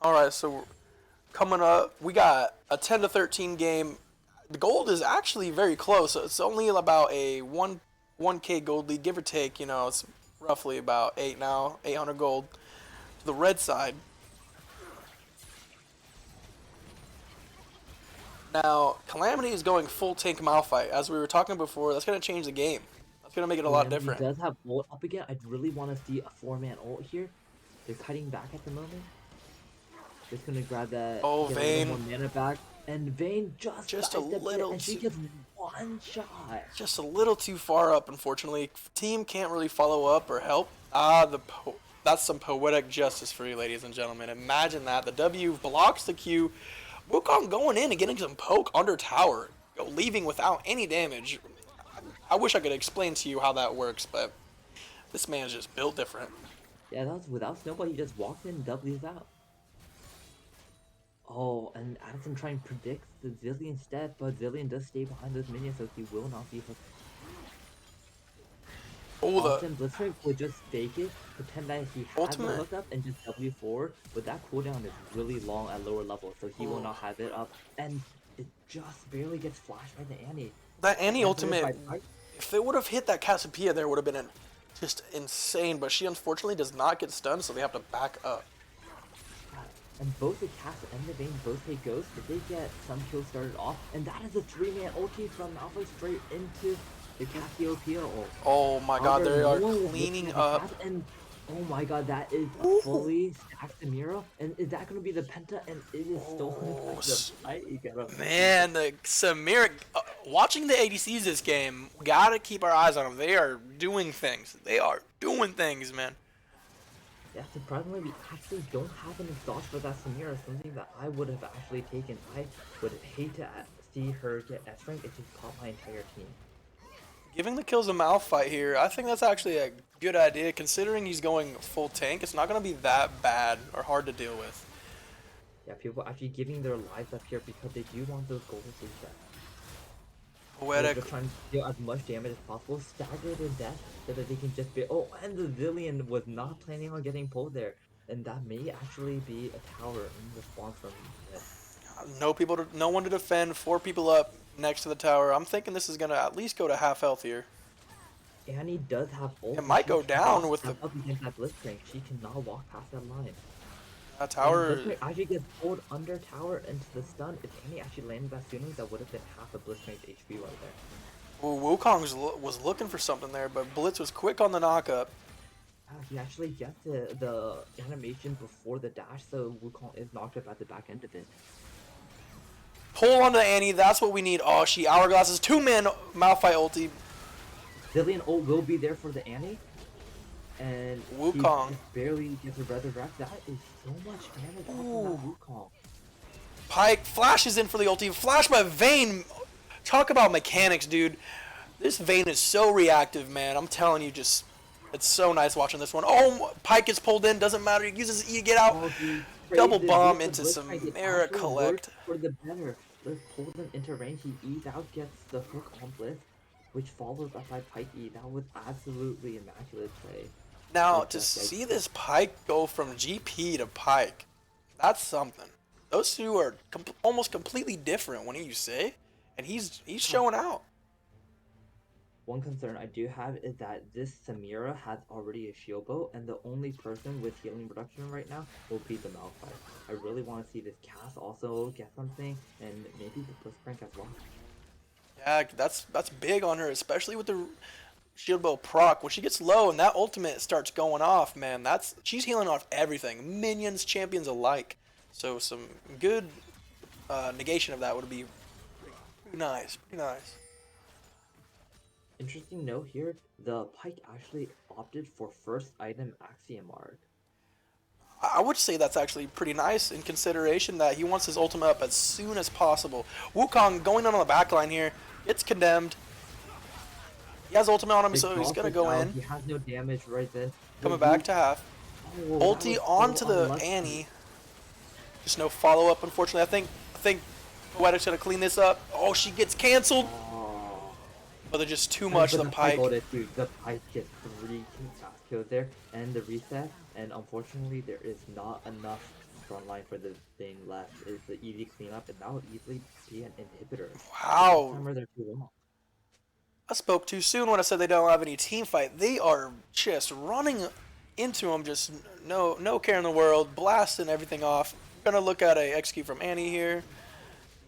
All right, so coming up, we got a 10-13 game. The gold is actually very close. So it's only about a 1K gold lead, give or take. You know, it's roughly about 8 now, 800 gold to the red side. Now, Calamity is going full tank Malphite. As we were talking before, that's going to change the game. That's going to make it a lot Calamity different. does have ult up again. I'd really want to see a 4-man ult here. They're cutting back at the moment. Just gonna grab that. Oh, get a Vayne. little more mana back, and Vayne just Just a sidesteps it, little and she too- gets one shot. Just a little too far up, unfortunately. Team can't really follow up or help. That's some poetic justice for you, ladies and gentlemen. Imagine that. The W blocks the Q. Wukong going in and getting some poke under tower, leaving without any damage. I wish I could explain to you how that works, but this man's just built different. Yeah, that's without Snowball. He just walks in, and W's out. Oh, and Addison trying to predict the Zillion step, but Zillion does stay behind those minions, so he will not be hooked. Oh, Often Blitzcrank would just fake it, pretend that he has Ultimate. the hookup, and just W4, but that cooldown is really long at lower levels, so he will not have it up, and it just barely gets flashed by the Annie. that Annie Answered ultimate, by Pike. if it would have hit that Cassiopeia there, would have been just insane, but she unfortunately does not get stunned, so they have to back up. And both the Cass and the Vayne both take Ghost, but they get some kills started off, and that is a 3-man ulti from Malphite straight into the Cassiopeia ult. Oh my god, However, they no are one was looking cleaning at the up. Cass, and oh my god, that is a Ooh. fully stacked Samira, and is that going to be the Penta? And it is stolen by Oh, the Pike. man, the Samir. Watching the ADCs this game, gotta keep our eyes on them. They are doing things. They are doing things, man. Yeah, surprisingly, we actually don't have an exhaust for that Samira, something that I would have actually taken. I would hate to see her get S rank. It just caught my entire team. Giving the kills a Malphite here, I think that's actually a good idea considering he's going full tank. It's not going to be that bad or hard to deal with. Yeah, people actually giving their lives up here because they do want those gold resets. Poetic. They're trying to deal as much damage as possible, stagger their death so that they can just be. Oh, and the Zillion was not planning on getting pulled there, and that may actually be a tower in response from this. No one to defend. 4 people up next to the tower. I'm thinking this is going to at least go to half health here. Annie does have ult, It but might she go cannot down with the step up against that Blitzcrank. She cannot walk past that line. And tower. Blitzcrank actually gets pulled under tower into the stun. If Annie actually landed that sooner, that would have been half of Blitzcrank's HP right there. Ooh, Wukong was looking for something there, but Blitz was quick on the knockup. He actually gets the animation before the dash, so Wukong is knocked up at the back end of it. Pull onto Annie, that's what we need. Oh, she hourglasses 2-man Malphite ulti. Zillion ult will be there for the Annie. And Wukong he just barely gets a resurrect. That is so much damage off of that Wukong. Pike flashes in for the ulti. Flash by Vayne. Talk about mechanics, dude. This Vayne is so reactive, man. I'm telling you, just it's so nice watching this one. Oh, Pike gets pulled in. Doesn't matter. He uses E to get out. Double bomb into some Mara collect. For the better. Let's pull them into range. He E's out, gets the hook on Blitz, which follows up by Pike E. That was absolutely immaculate play. Now, to see this Pike go from GP to Pike, that's something. Those two are almost completely different, when you say, and he's showing out. One concern I do have is that this Samira has already a shield bow, and the only person with healing reduction right now will be the Malphite. I really want to see this Cass also get something, and maybe the Blitzcrank as well. Yeah, that's big on her, especially with the shield bow proc. When she gets low and that ultimate starts going off, man, she's healing off everything, minions, champions alike. So some good negation of that would be pretty nice, pretty nice. Interesting note here, the Pike actually opted for first item Axiom Arc. I would say that's actually pretty nice in consideration that he wants his ultimate up as soon as possible. Wukong going on the backline here, gets condemned. He has ultimate on him, so he's gonna go in. He has no damage right then. Coming back to half. Oh, Ulti onto the Annie. Just no follow up, unfortunately. I think Poetic's gonna clean this up. Oh, she gets canceled. But they're just too much. The Pike. The Pike gets 3 fast kills there, and the reset. And unfortunately, there is not enough front line for the thing left. It's the easy cleanup, and that would easily be an inhibitor. Wow. They're too long. I spoke too soon when I said they don't have any team fight. They are just running into him, just no care in the world, blasting everything off. Gonna look at a execute from Annie here.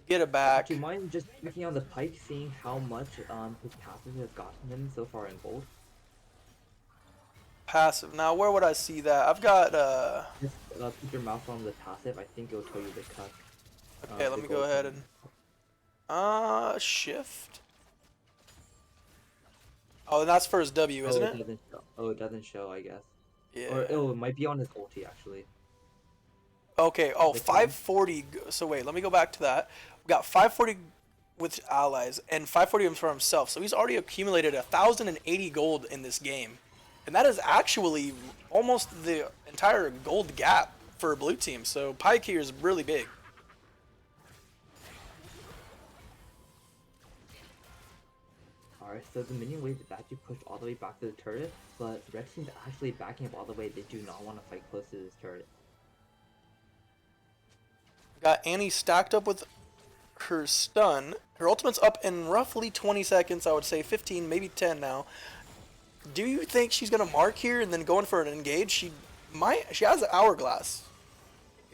Get it back. Do you mind just checking on the Pike, seeing how much his passive has gotten him so far in gold? Passive. Now, where would I see that? I've got Just keep your mouth on the passive. I think it'll tell you the cut. Okay, let me go ahead and shift. Oh, and that's for his W, isn't it? Doesn't show. Oh, it doesn't show, I guess. Yeah. Or it might be on his ulti actually. Okay. Oh, 540. So wait, let me go back to that. We got 540 with allies and 540 for himself. So he's already accumulated 1,080 gold in this game, and that is actually almost the entire gold gap for a blue team. So Pike here is really big. Alright, so the minion wave is actually pushed all the way back to the turret, but red team's actually backing up all the way. They do not want to fight close to this turret. Got Annie stacked up with her stun. Her ultimate's up in roughly 20 seconds, I would say 15, maybe 10 now. Do you think she's gonna mark here and then go in for an engage? She has an hourglass.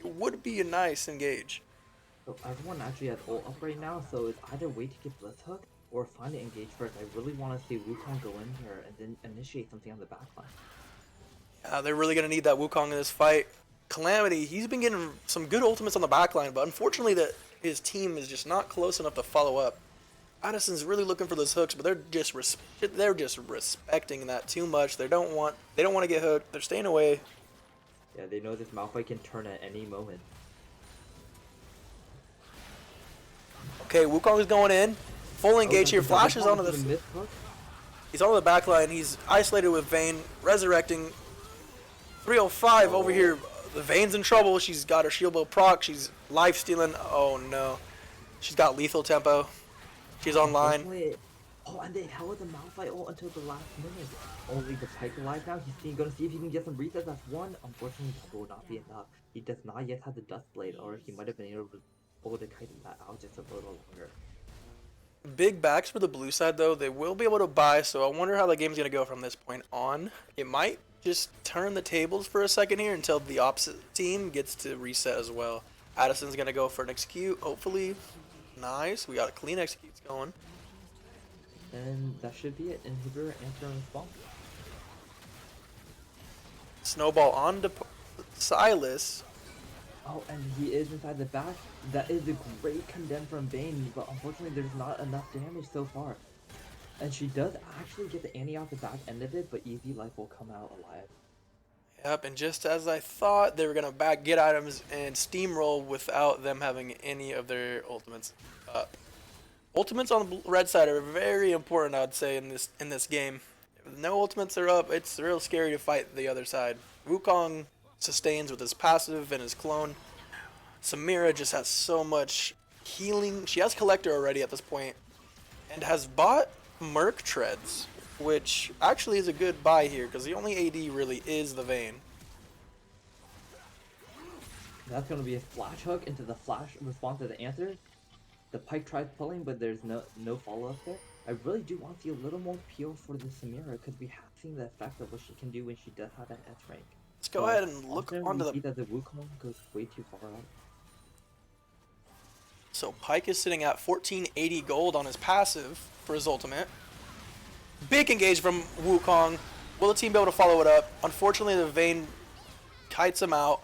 It would be a nice engage. So everyone actually has ult up right now, so it's either wait to get Blitz Hook or find an engage first. I really want to see Wukong go in here and then initiate something on the backline. They're really going to need that Wukong in this fight. Calamity, he's been getting some good ultimates on the backline, but unfortunately that his team is just not close enough to follow up. Addison's really looking for those hooks, but they're just respecting that too much. They don't want to get hooked. They're staying away. Yeah, they know this Malphite can turn at any moment. Okay, Wukong's going in. Full engage here. Flashes onto the. mid hook. He's on the back line. He's isolated with Vayne. Resurrecting. 305 over here. The Vayne's in trouble. She's got her shield bow proc. She's life stealing. Oh no. She's got lethal tempo. She's online. Oh, and they held the Malphite ult until the last minute. Only the Pike alive now. He's going to see if he can get some resets. That's one. Unfortunately, that will not be enough. He does not yet have the Dust Blade, or he might have been able to kite that out just a little longer. Big backs for the blue side, though. They will be able to buy, so I wonder how the game's going to go from this point on. It might just turn the tables for a second here until the opposite team gets to reset as well. Addison's going to go for an execute, hopefully. Nice. We got a clean executes going. And that should be it. Inhibitor, answer, and response. Snowball on to Silas. Oh, and he is inside the back. That is a great condemn from Vayne, but unfortunately there's not enough damage so far. And she does actually get the Annie off the back end of it, but Easy Life will come out alive. Yep, and just as I thought, they were going to get items and steamroll without them having any of their ultimates up. Ultimates on the red side are very important, I'd say, in this game. If no ultimates are up, it's real scary to fight the other side. Wukong sustains with his passive and his clone. Samira just has so much healing. She has Collector already at this point and has bought Merc Treads, which actually is a good buy here because the only AD really is the Vayne. That's going to be a flash hook into the flash response to the answer. The Pike tries pulling, but there's no follow-up there. I really do want to see a little more peel for the Samira because we have seen the effect of what she can do when she does have that S rank. Let's go ahead and look onto the... see that the Wukong goes way too far out. So Pike is sitting at 1480 gold on his passive for his ultimate. Big engage from Wukong. Will the team be able to follow it up? Unfortunately, the Vayne kites him out.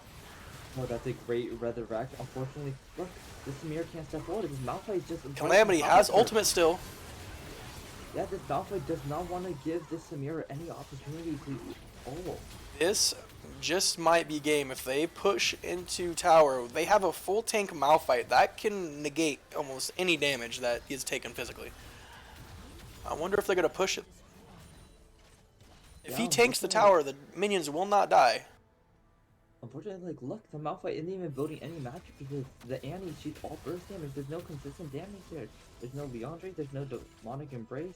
Oh, that's a great resurrect. Unfortunately, look, this Samir can't step forward. This Malphite is just... Calamity has ultimate still. Yeah, this Malphite does not want to give this Samira any opportunity to... Oh. This just might be game. If they push into tower, they have a full tank Malphite. That can negate almost any damage that is taken physically. I wonder if they're going to push it. If he tanks the tower, the minions will not die. Unfortunately, like, look, the Malphite isn't even building any magic because the Annie, she's all burst damage. There's no consistent damage there. There's no Leandre, there's no Demonic Embrace.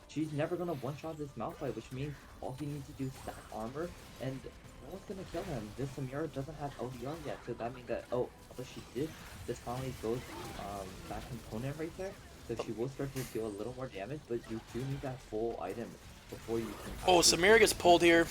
She's never going to one-shot this Malphite, which means all he needs to do is stack armor, and no one's going to kill him. This Samira doesn't have ODR yet, so that means that, oh, but she did. This finally goes that component right there, so she will start to deal a little more damage, but you do need that full item before you can... Oh, Samira gets pulled here.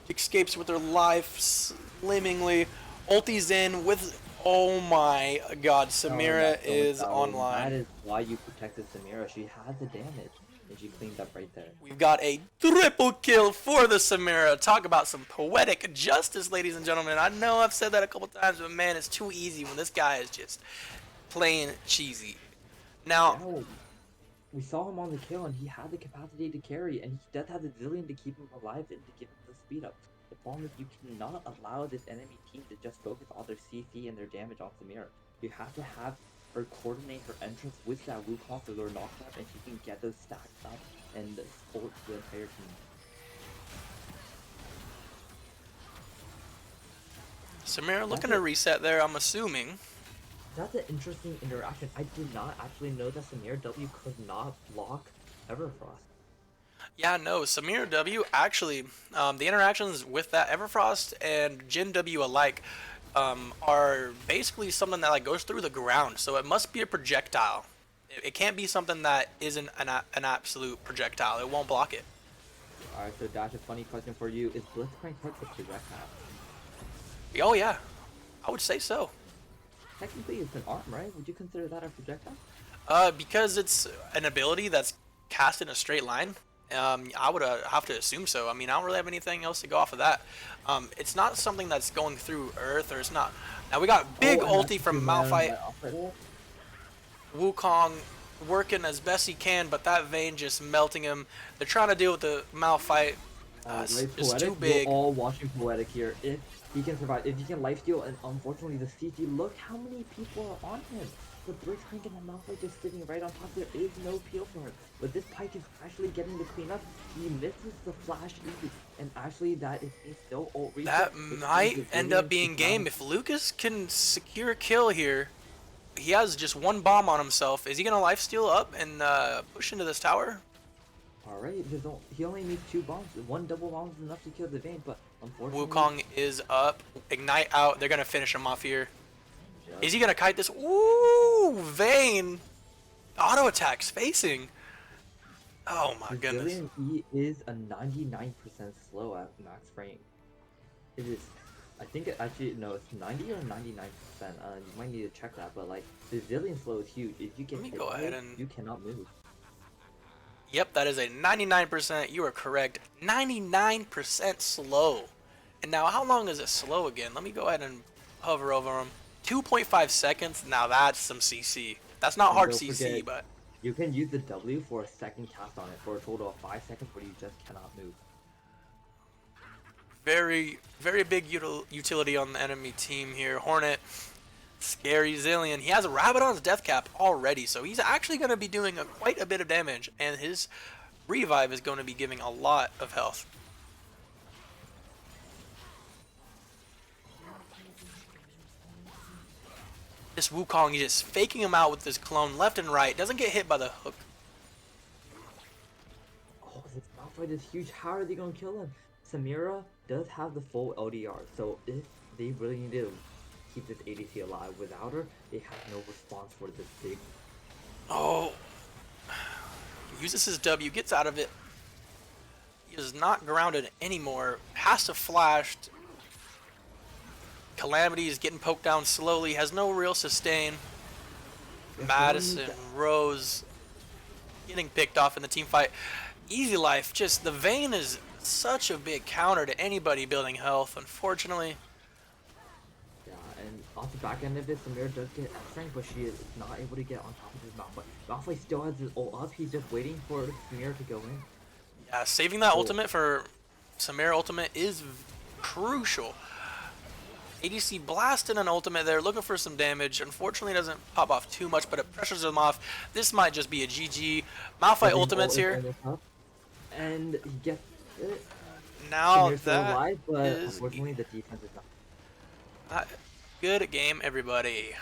Escapes with her life slimmingly. Ulti's in with... Oh my god, Samira is online. That is why you protected Samira. She had the damage, and she cleaned up right there. We've got a triple kill for the Samira. Talk about some poetic justice, ladies and gentlemen. I know I've said that a couple times, but man, it's too easy when this guy is just plain cheesy. Now... No. We saw him on the kill, and he had the capacity to carry, and he does have the zillion to keep him alive and to give him the speed up. The problem is you cannot allow this enemy team to just focus all their CC and their damage on Samira. You have to have her coordinate her entrance with that Wukong to lure knockdown, and she can get those stacks up and support the entire team. Samira looking to reset there, I'm assuming. That's an interesting interaction. I did not actually know that Samir W could not block Everfrost. Yeah, no, Samir W actually, the interactions with that Everfrost and Jin W alike are basically something that like goes through the ground, so it must be a projectile. It can't be something that isn't an absolute projectile. It won't block it. Alright, so Dash, a funny question for you. Is Blitzcrank Hook a projectile? Oh yeah, I would say so. Technically, it's an arm, right? Would you consider that a projectile? Because it's an ability that's cast in a straight line. I would have to assume so. I mean, I don't really have anything else to go off of that. It's not something that's going through Earth, or it's not. Now we got big Oh, and that's ulti the from two-man Malphite. let off right there. Wukong working as best he can, but that Vayne just melting him. They're trying to deal with the Malphite. Alright, It's too Poetic. We're big. all watching Poetic here. If he can survive, if he can lifesteal, and unfortunately the CC, look how many people are on him. The Blitzcrank and the Malphite just sitting right on top. There is no peel for him. But this Pike is actually getting the cleanup. He misses the flash easy. And actually that is a still ult reset. That might end up being game. If Lucas can secure a kill here, he has just one bomb on himself. Is he going to lifesteal up and push into this tower? Alright, he only needs 2 bombs. 1 double bomb is enough to kill the Vayne, but unfortunately... Wukong is up. Ignite out. They're going to finish him off here. Yep. Is he going to kite this? Ooh, Vayne. Auto attacks facing. Oh my goodness. He is a 99% slow at max frame. It is, I think actually, no, it's 90 or 99%. You might need to check that, but like, Brazilian slow is huge. If you get Let me hit go by ahead it, and... you cannot move. Yep, that is a 99%. You are correct. 99% slow. And now, how long is it slow again? Let me go ahead and hover over him. 2.5 seconds. Now that's some CC. That's not And hard don't CC, forget, but you can use the W for a second cast on it for a total of 5 seconds where you just cannot move. very, very big utility on the enemy team here. Hornet, scary Zillion. He has Rabadon's death cap already, so he's actually going to be doing quite a bit of damage, and his revive is going to be giving a lot of health. This Wukong is just faking him out with this clone left and right. Doesn't get hit by the hook. Oh, this Malphite is huge. How are they going to kill him? Samira does have the full LDR, so if they really need to keep this ADC alive without her, they have no response for this big. Oh. Uses his W, gets out of it. He is not grounded anymore. Has to flash. Calamity is getting poked down slowly. Has no real sustain. Madison, Rose getting picked off in the team fight. Easy Life, just the Vayne is such a big counter to anybody building health, unfortunately. Yeah, and off the back end of it, Samira does get strength, but she is not able to get on top of his Malphite. Malphite still has his ult up. He's just waiting for Samira to go in. Yeah, saving that ultimate for Samira ultimate is crucial. ADC blasting an ultimate there, looking for some damage. Unfortunately, doesn't pop off too much, but it pressures him off. This might just be a GG. Malphite ultimates here. And he gets it. Now Samir's still that alive, but is unfortunately the defense is not. good game, everybody.